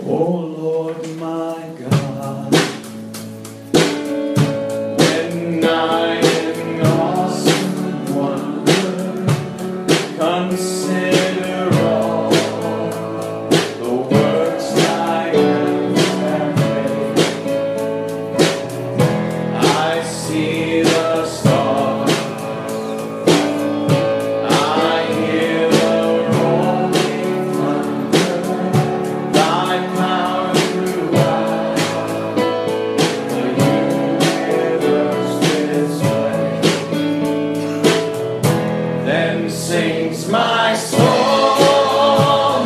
Oh Lord my God, when I in awesome wonder consider all the works thy hands have made, I see the stars, I hear the rolling thunder, thy power throughout the universe display. Then sings my soul,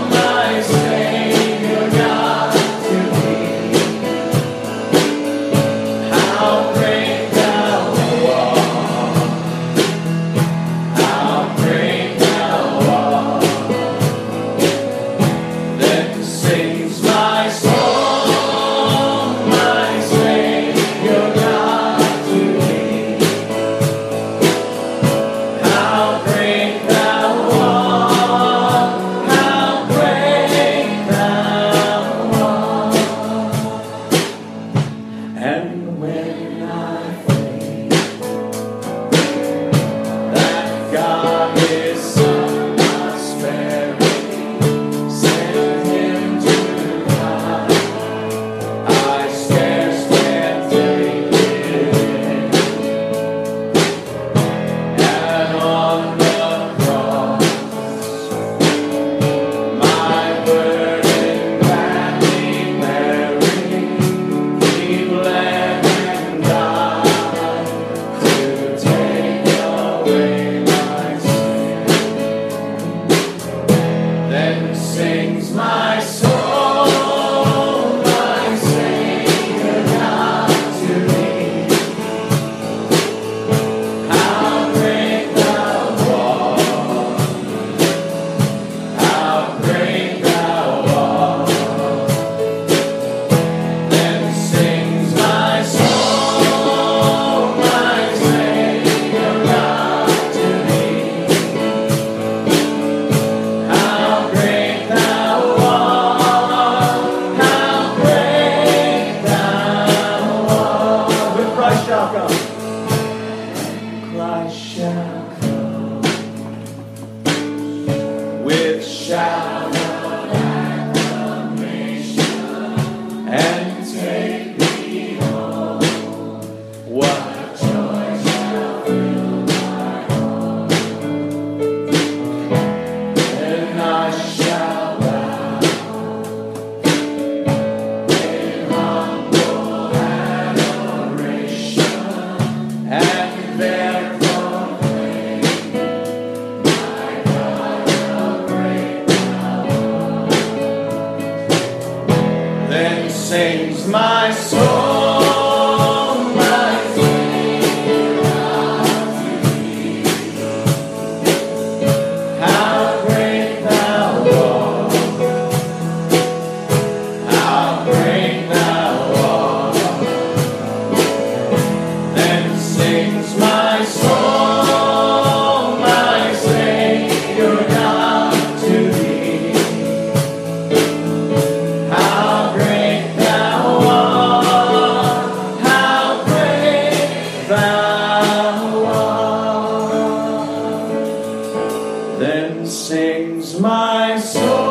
my Savior God, to thee. How great thou art, how great thou art. Then sings my soul, my Savior God, to thee. How great thou art, how great thou art. And when I think that God His Son not sparing sent Him to die, I scarce can take it in. And on the cross, my burden gladly bearing, He bled and died to take away my sin. Then sings my soul, my Savior God, to thee. How great thou art, how great thou art. Then sings my soul, my Savior God, to thee. How great thou art, how great thou art. With Christ shall come. Christ shall come with shout of acclamation and take me home. What joy shall fill my heart, and I shall bow in humble adoration and there proclaim, my God, how great thou art. Then sings my soul, my Savior God, to thee. How great thou art, how great thou art. Then sings my soul, my Savior God, to thee. How great thou art, how great thou art. Then sings my soul.